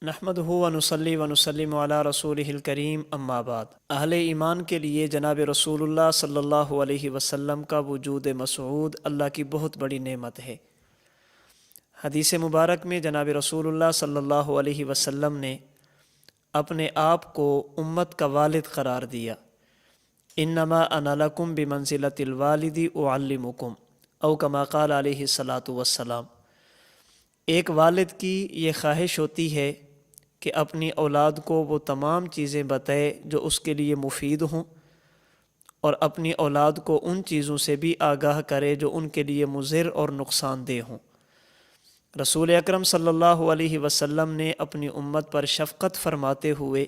نحمدہ ونصلی ونسلم علی رسولہ الکریم اما بعد۔ اہل ایمان کے لیے جناب رسول اللہ صلی اللہ علیہ وسلم کا وجود مسعود اللہ کی بہت بڑی نعمت ہے۔ حدیث مبارک میں جناب رسول اللہ صلی اللہ علیہ وسلم نے اپنے آپ کو امت کا والد قرار دیا۔ انما انا لکم بمنزلۃ الوالد اعلمکم او کما قال علیہ الصلاۃ والسلام۔ ایک والد کی یہ خواہش ہوتی ہے کہ اپنی اولاد کو وہ تمام چیزیں بتائے جو اس کے لیے مفید ہوں، اور اپنی اولاد کو ان چیزوں سے بھی آگاہ کرے جو ان کے لیے مضر اور نقصان دہ ہوں۔ رسول اکرم صلی اللہ علیہ وسلم نے اپنی امت پر شفقت فرماتے ہوئے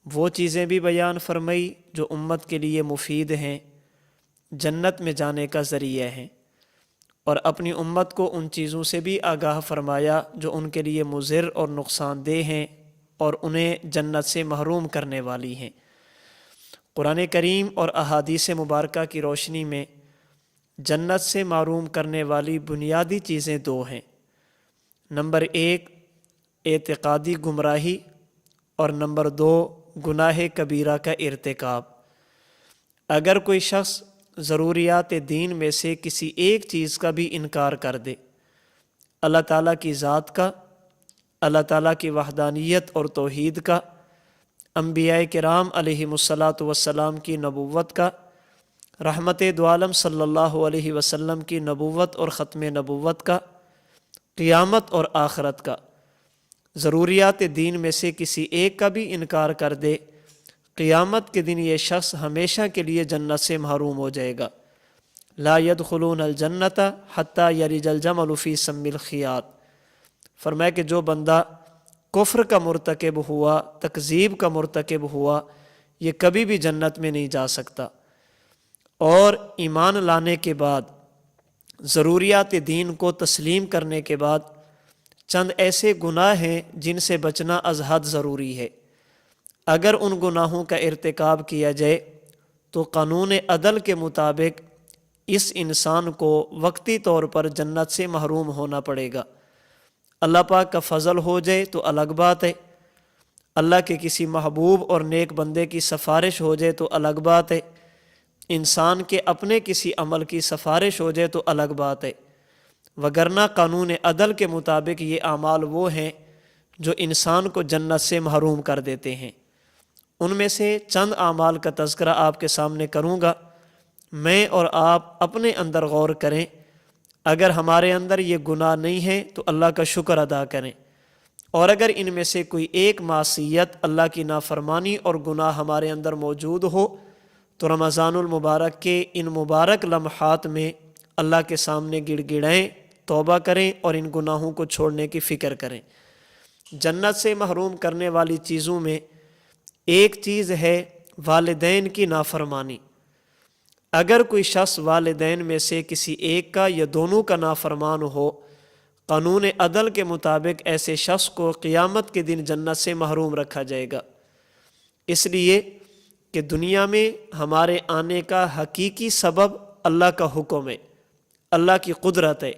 وہ چیزیں بھی بیان فرمائی جو امت کے لیے مفید ہیں، جنت میں جانے کا ذریعہ ہیں، اور اپنی امت کو ان چیزوں سے بھی آگاہ فرمایا جو ان کے لیے مضر اور نقصان دہ ہیں اور انہیں جنت سے محروم کرنے والی ہیں۔ قرآن کریم اور احادیث مبارکہ کی روشنی میں جنت سے محروم کرنے والی بنیادی چیزیں دو ہیں۔ نمبر 1 اعتقادی گمراہی، اور نمبر 2 گناہ کبیرہ کا ارتکاب۔ اگر کوئی شخص ضروریات دین میں سے کسی ایک چیز کا بھی انکار کر دے، اللہ تعالیٰ کی ذات کا، اللہ تعالیٰ کی وحدانیت اور توحید کا، انبیاء کرام علیہم الصلاۃ والسلام کی نبوت کا، رحمت دو عالم صلی اللہ علیہ وسلم کی نبوت اور ختم نبوت کا، قیامت اور آخرت کا، ضروریات دین میں سے کسی ایک کا بھی انکار کر دے، قیامت کے دن یہ شخص ہمیشہ کے لیے جنت سے محروم ہو جائے گا۔ لا يدخلون الجنت حتی یلج الجمل فی سم الخیاط۔ فرمایا کہ جو بندہ کفر کا مرتکب ہوا، تکذیب کا مرتکب ہوا، یہ کبھی بھی جنت میں نہیں جا سکتا۔ اور ایمان لانے کے بعد، ضروریات دین کو تسلیم کرنے کے بعد چند ایسے گناہ ہیں جن سے بچنا از حد ضروری ہے۔ اگر ان گناہوں کا ارتکاب کیا جائے تو قانون عدل کے مطابق اس انسان کو وقتی طور پر جنت سے محروم ہونا پڑے گا۔ اللہ پاک کا فضل ہو جائے تو الگ بات ہے، اللہ کے کسی محبوب اور نیک بندے کی سفارش ہو جائے تو الگ بات ہے، انسان کے اپنے کسی عمل کی سفارش ہو جائے تو الگ بات ہے، وگرنہ قانون عدل کے مطابق یہ اعمال وہ ہیں جو انسان کو جنت سے محروم کر دیتے ہیں۔ ان میں سے چند اعمال کا تذکرہ آپ کے سامنے کروں گا۔ میں اور آپ اپنے اندر غور کریں، اگر ہمارے اندر یہ گناہ نہیں ہیں تو اللہ کا شکر ادا کریں، اور اگر ان میں سے کوئی ایک معصیت، اللہ کی نافرمانی اور گناہ ہمارے اندر موجود ہو تو رمضان المبارک کے ان مبارک لمحات میں اللہ کے سامنے گڑ گڑائیں، توبہ کریں اور ان گناہوں کو چھوڑنے کی فکر کریں۔ جنت سے محروم کرنے والی چیزوں میں ایک چیز ہے والدین کی نافرمانی۔ اگر کوئی شخص والدین میں سے کسی ایک کا یا دونوں کا نافرمان ہو، قانون عدل کے مطابق ایسے شخص کو قیامت کے دن جنت سے محروم رکھا جائے گا، اس لیے کہ دنیا میں ہمارے آنے کا حقیقی سبب اللہ کا حکم ہے، اللہ کی قدرت ہے،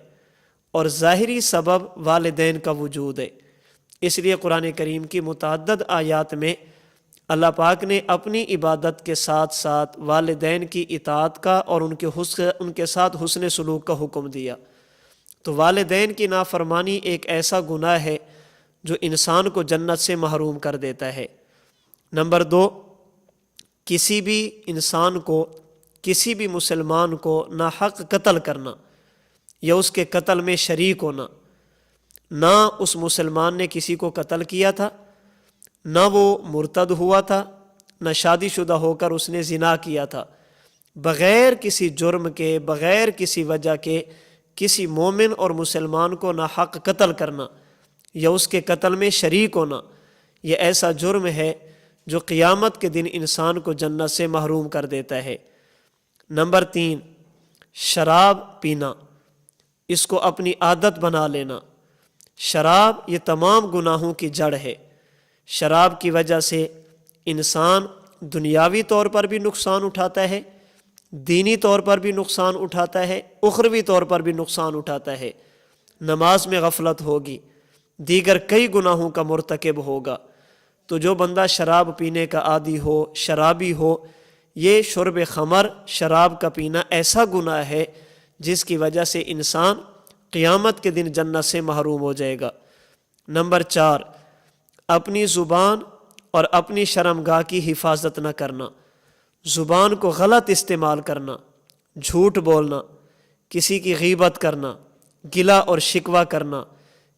اور ظاہری سبب والدین کا وجود ہے۔ اس لیے قرآن کریم کی متعدد آیات میں اللہ پاک نے اپنی عبادت کے ساتھ ساتھ والدین کی اطاعت کا اور ان کے ساتھ حسن سلوک کا حکم دیا۔ تو والدین کی نافرمانی ایک ایسا گناہ ہے جو انسان کو جنت سے محروم کر دیتا ہے۔ نمبر 2، کسی بھی انسان کو، کسی بھی مسلمان کو ناحق قتل کرنا یا اس کے قتل میں شریک ہونا۔ نہ اس مسلمان نے کسی کو قتل کیا تھا، نہ وہ مرتد ہوا تھا، نہ شادی شدہ ہو کر اس نے زنا کیا تھا، بغیر کسی جرم کے، بغیر کسی وجہ کے کسی مومن اور مسلمان کو ناحق قتل کرنا یا اس کے قتل میں شریک ہونا، یہ ایسا جرم ہے جو قیامت کے دن انسان کو جنت سے محروم کر دیتا ہے۔ نمبر 3، شراب پینا، اس کو اپنی عادت بنا لینا۔ شراب یہ تمام گناہوں کی جڑ ہے۔ شراب کی وجہ سے انسان دنیاوی طور پر بھی نقصان اٹھاتا ہے، دینی طور پر بھی نقصان اٹھاتا ہے، اخروی طور پر بھی نقصان اٹھاتا ہے۔ نماز میں غفلت ہوگی، دیگر کئی گناہوں کا مرتکب ہوگا۔ تو جو بندہ شراب پینے کا عادی ہو، شرابی ہو، یہ شرب خمر، شراب کا پینا ایسا گناہ ہے جس کی وجہ سے انسان قیامت کے دن جنت سے محروم ہو جائے گا۔ نمبر 4، اپنی زبان اور اپنی شرمگاہ کی حفاظت نہ کرنا۔ زبان کو غلط استعمال کرنا، جھوٹ بولنا، کسی کی غیبت کرنا، گلہ اور شکوہ کرنا،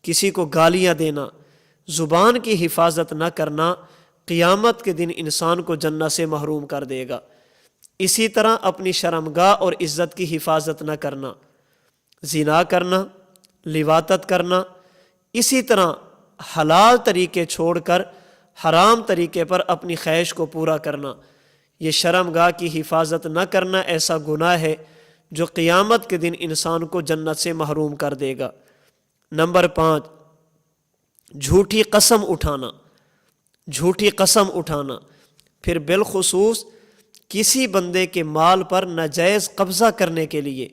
کسی کو گالیاں دینا، زبان کی حفاظت نہ کرنا قیامت کے دن انسان کو جنت سے محروم کر دے گا۔ اسی طرح اپنی شرمگاہ اور عزت کی حفاظت نہ کرنا، زنا کرنا، لواطت کرنا، اسی طرح حلال طریقے چھوڑ کر حرام طریقے پر اپنی خواہش کو پورا کرنا، یہ شرمگاہ کی حفاظت نہ کرنا ایسا گناہ ہے جو قیامت کے دن انسان کو جنت سے محروم کر دے گا۔ نمبر 5، جھوٹی قسم اٹھانا۔ جھوٹی قسم اٹھانا، پھر بالخصوص کسی بندے کے مال پر ناجائز قبضہ کرنے کے لیے،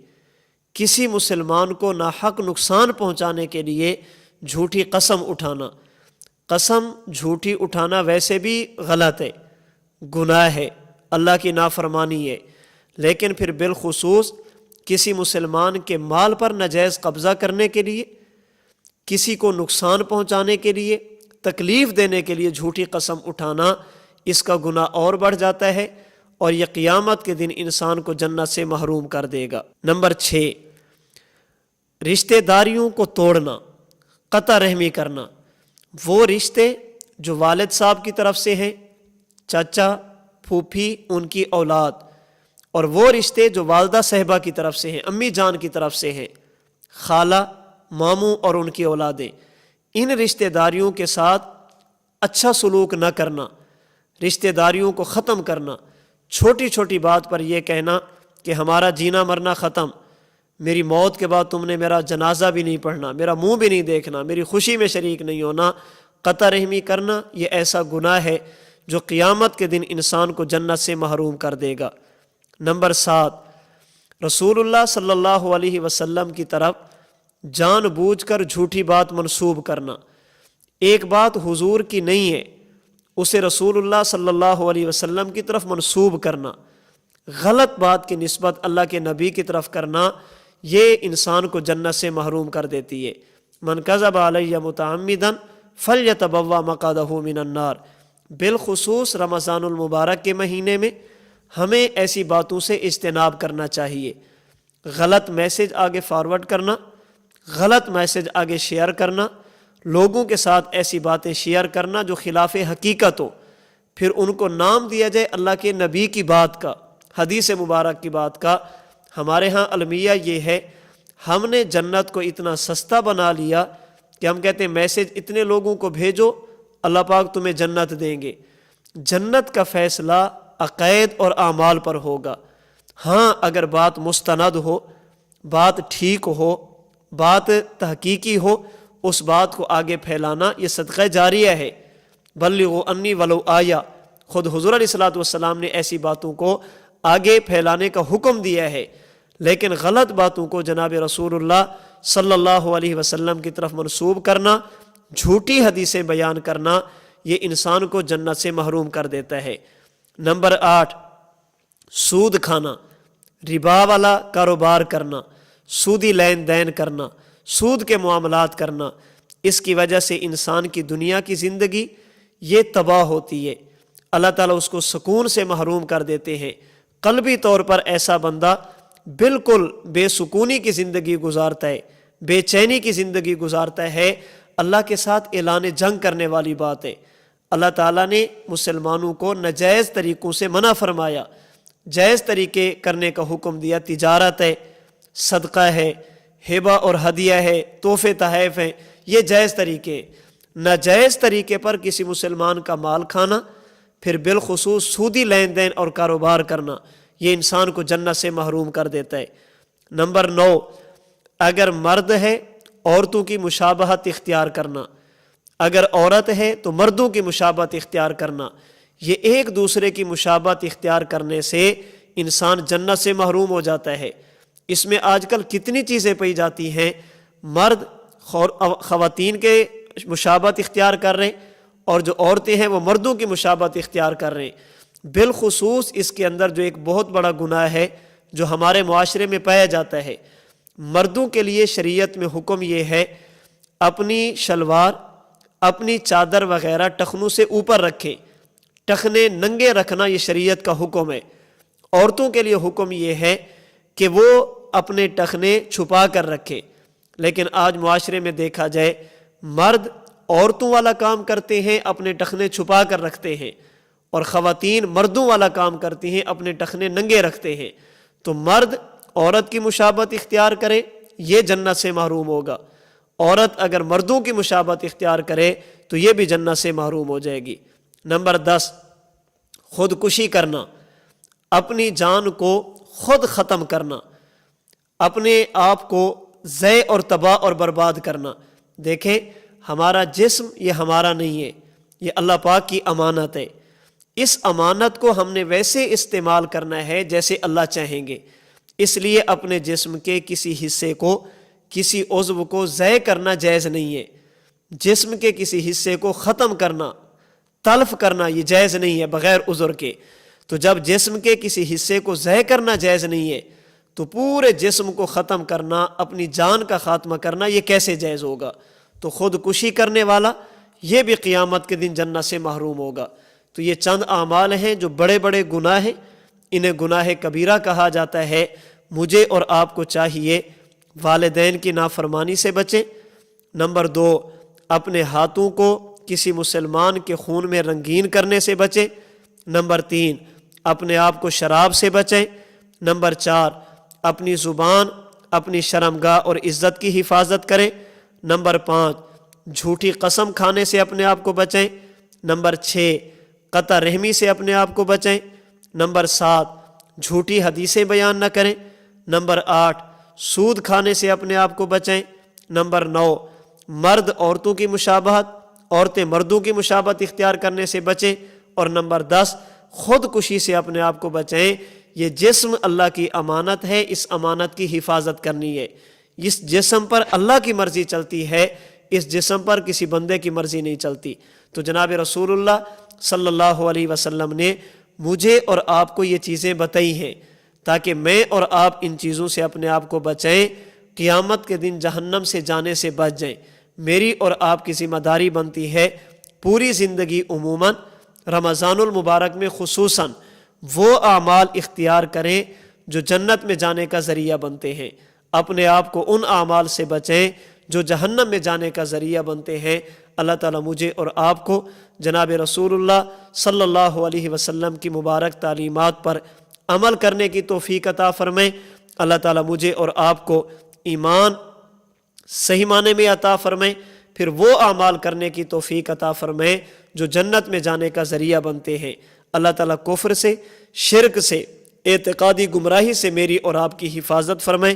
کسی مسلمان کو ناحق نقصان پہنچانے کے لیے جھوٹی قسم اٹھانا۔ قسم جھوٹی اٹھانا ویسے بھی غلط ہے، گناہ ہے، اللہ کی نافرمانی ہے، لیکن پھر بالخصوص کسی مسلمان کے مال پر ناجائز قبضہ کرنے کے لیے، کسی کو نقصان پہنچانے کے لیے، تکلیف دینے کے لیے جھوٹی قسم اٹھانا، اس کا گناہ اور بڑھ جاتا ہے اور یہ قیامت کے دن انسان کو جنت سے محروم کر دے گا۔ نمبر 6، رشتہ داریوں کو توڑنا، قطع رحمی کرنا۔ وہ رشتے جو والد صاحب کی طرف سے ہیں، چچا، پھوپھی، ان کی اولاد، اور وہ رشتے جو والدہ صاحبہ کی طرف سے ہیں، امی جان کی طرف سے ہیں، خالہ، ماموں اور ان کی اولادیں، ان رشتہ داریوں کے ساتھ اچھا سلوک نہ کرنا، رشتہ داریوں کو ختم کرنا، چھوٹی چھوٹی بات پر یہ کہنا کہ ہمارا جینا مرنا ختم، میری موت کے بعد تم نے میرا جنازہ بھی نہیں پڑھنا، میرا منہ بھی نہیں دیکھنا، میری خوشی میں شریک نہیں ہونا، قطع رحمی کرنا، یہ ایسا گناہ ہے جو قیامت کے دن انسان کو جنت سے محروم کر دے گا۔ نمبر 7، رسول اللہ صلی اللہ علیہ وسلم کی طرف جان بوجھ کر جھوٹی بات منسوب کرنا۔ ایک بات حضور کی نہیں ہے، اسے رسول اللہ صلی اللہ علیہ وسلم کی طرف منسوب کرنا، غلط بات کی نسبت اللہ کے نبی کی طرف کرنا، یہ انسان کو جنت سے محروم کر دیتی ہے۔ من کذب علی متعمدا فلیتبوأ مقعدہ من النار۔ بالخصوص رمضان المبارک کے مہینے میں ہمیں ایسی باتوں سے اجتناب کرنا چاہیے۔ غلط میسج آگے فارورڈ کرنا، غلط میسج آگے شیئر کرنا، لوگوں کے ساتھ ایسی باتیں شیئر کرنا جو خلاف حقیقت ہو، پھر ان کو نام دیا جائے اللہ کے نبی کی بات کا، حدیث مبارک کی بات کا۔ ہمارے ہاں المیہ یہ ہے، ہم نے جنت کو اتنا سستا بنا لیا کہ ہم کہتے ہیں میسج اتنے لوگوں کو بھیجو، اللہ پاک تمہیں جنت دیں گے۔ جنت کا فیصلہ عقائد اور اعمال پر ہوگا۔ ہاں اگر بات مستند ہو، بات ٹھیک ہو، بات تحقیقی ہو، اس بات کو آگے پھیلانا یہ صدقہ جاریہ ہے۔ بلغوا انی ولو آیا، خود حضور علیہ الصلوۃ والسلام نے ایسی باتوں کو آگے پھیلانے کا حکم دیا ہے، لیکن غلط باتوں کو جناب رسول اللہ صلی اللہ علیہ وسلم کی طرف منسوب کرنا، جھوٹی حدیثیں بیان کرنا، یہ انسان کو جنت سے محروم کر دیتا ہے۔ نمبر 8، سود کھانا، ربا والا کاروبار کرنا، سودی لین دین کرنا، سود کے معاملات کرنا، اس کی وجہ سے انسان کی دنیا کی زندگی یہ تباہ ہوتی ہے، اللہ تعالیٰ اس کو سکون سے محروم کر دیتے ہیں۔ قلبی طور پر ایسا بندہ بالکل بے سکونی کی زندگی گزارتا ہے، بے چینی کی زندگی گزارتا ہے، اللہ کے ساتھ اعلان جنگ کرنے والی بات ہے۔ اللہ تعالیٰ نے مسلمانوں کو ناجائز طریقوں سے منع فرمایا، جائز طریقے کرنے کا حکم دیا۔ تجارت ہے، صدقہ ہے، ہبہ اور ہدیہ ہے، تحفے تحائف ہیں، یہ جائز طریقے۔ ناجائز طریقے پر کسی مسلمان کا مال کھانا، پھر بالخصوص سودی لین دین اور کاروبار کرنا، یہ انسان کو جنت سے محروم کر دیتا ہے۔ نمبر 9، اگر مرد ہے عورتوں کی مشابہت اختیار کرنا، اگر عورت ہے تو مردوں کی مشابہت اختیار کرنا، یہ ایک دوسرے کی مشابہت اختیار کرنے سے انسان جنت سے محروم ہو جاتا ہے۔ اس میں آج کل کتنی چیزیں پائی جاتی ہیں، مرد خواتین کے مشابہت اختیار کر رہے ہیں اور جو عورتیں ہیں وہ مردوں کی مشابہت اختیار کر رہے ہیں۔ بالخصوص اس کے اندر جو ایک بہت بڑا گناہ ہے جو ہمارے معاشرے میں پایا جاتا ہے، مردوں کے لیے شریعت میں حکم یہ ہے اپنی شلوار، اپنی چادر وغیرہ ٹخنوں سے اوپر رکھیں، ٹخنے ننگے رکھنا یہ شریعت کا حکم ہے۔ عورتوں کے لیے حکم یہ ہے کہ وہ اپنے ٹخنے چھپا کر رکھیں، لیکن آج معاشرے میں دیکھا جائے مرد عورتوں والا کام کرتے ہیں، اپنے ٹخنے چھپا کر رکھتے ہیں، اور خواتین مردوں والا کام کرتی ہیں، اپنے ٹخنے ننگے رکھتے ہیں۔ تو مرد عورت کی مشابہت اختیار کرے یہ جنت سے محروم ہوگا، عورت اگر مردوں کی مشابہت اختیار کرے تو یہ بھی جنت سے محروم ہو جائے گی۔ نمبر 10، خودکشی کرنا، اپنی جان کو خود ختم کرنا، اپنے آپ کو ضائع اور تباہ اور برباد کرنا۔ دیکھیں ہمارا جسم یہ ہمارا نہیں ہے، یہ اللہ پاک کی امانت ہے۔ اس امانت کو ہم نے ویسے استعمال کرنا ہے جیسے اللہ چاہیں گے، اس لیے اپنے جسم کے کسی حصے کو، کسی عضو کو ضائع کرنا جائز نہیں ہے۔ جسم کے کسی حصے کو ختم کرنا، تلف کرنا یہ جائز نہیں ہے بغیر عذر کے۔ تو جب جسم کے کسی حصے کو ضائع کرنا جائز نہیں ہے تو پورے جسم کو ختم کرنا، اپنی جان کا خاتمہ کرنا یہ کیسے جائز ہوگا؟ تو خودکشی کرنے والا یہ بھی قیامت کے دن جنت سے محروم ہوگا۔ تو یہ چند اعمال ہیں جو بڑے بڑے گناہ ہیں، انہیں گناہ کبیرہ کہا جاتا ہے۔ مجھے اور آپ کو چاہیے والدین کی نافرمانی سے بچیں۔ نمبر 2، اپنے ہاتھوں کو کسی مسلمان کے خون میں رنگین کرنے سے بچیں۔ نمبر 3، اپنے آپ کو شراب سے بچیں۔ نمبر 4، اپنی زبان، اپنی شرمگاہ اور عزت کی حفاظت کریں۔ نمبر 5، جھوٹی قسم کھانے سے اپنے آپ کو بچیں۔ نمبر 6، قطع رحمی سے اپنے آپ کو بچیں۔ نمبر 7، جھوٹی حدیثیں بیان نہ کریں۔ نمبر 8، سود کھانے سے اپنے آپ کو بچیں۔ نمبر 9، مرد عورتوں کی مشابہت، عورتیں مردوں کی مشابہت اختیار کرنے سے بچیں۔ اور نمبر 10، خودکشی سے اپنے آپ کو بچیں۔ یہ جسم اللہ کی امانت ہے، اس امانت کی حفاظت کرنی ہے۔ اس جسم پر اللہ کی مرضی چلتی ہے، اس جسم پر کسی بندے کی مرضی نہیں چلتی۔ تو جناب رسول اللہ صلی اللہ علیہ وسلم نے مجھے اور آپ کو یہ چیزیں بتائی ہیں تاکہ میں اور آپ ان چیزوں سے اپنے آپ کو بچائیں، قیامت کے دن جہنم سے جانے سے بچ جائیں۔ میری اور آپ کی ذمہ داری بنتی ہے پوری زندگی عموماً، رمضان المبارک میں خصوصاً وہ اعمال اختیار کریں جو جنت میں جانے کا ذریعہ بنتے ہیں، اپنے آپ کو ان اعمال سے بچیں جو جہنم میں جانے کا ذریعہ بنتے ہیں۔ اللہ تعالیٰ مجھے اور آپ کو جناب رسول اللہ صلی اللہ علیہ وسلم کی مبارک تعلیمات پر عمل کرنے کی توفیق عطا فرمائے۔ اللہ تعالیٰ مجھے اور آپ کو ایمان صحیح معنی میں عطا فرمائے، پھر وہ اعمال کرنے کی توفیق عطا فرمائے جو جنت میں جانے کا ذریعہ بنتے ہیں۔ اللہ تعالیٰ کفر سے، شرک سے، اعتقادی گمراہی سے میری اور آپ کی حفاظت فرمائے،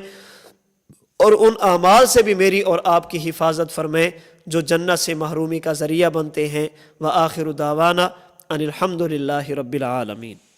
اور ان اعمال سے بھی میری اور آپ کی حفاظت فرمائے جو جنت سے محرومی کا ذریعہ بنتے ہیں۔ وآخر دعوانا ان الحمد للہ رب العالمین۔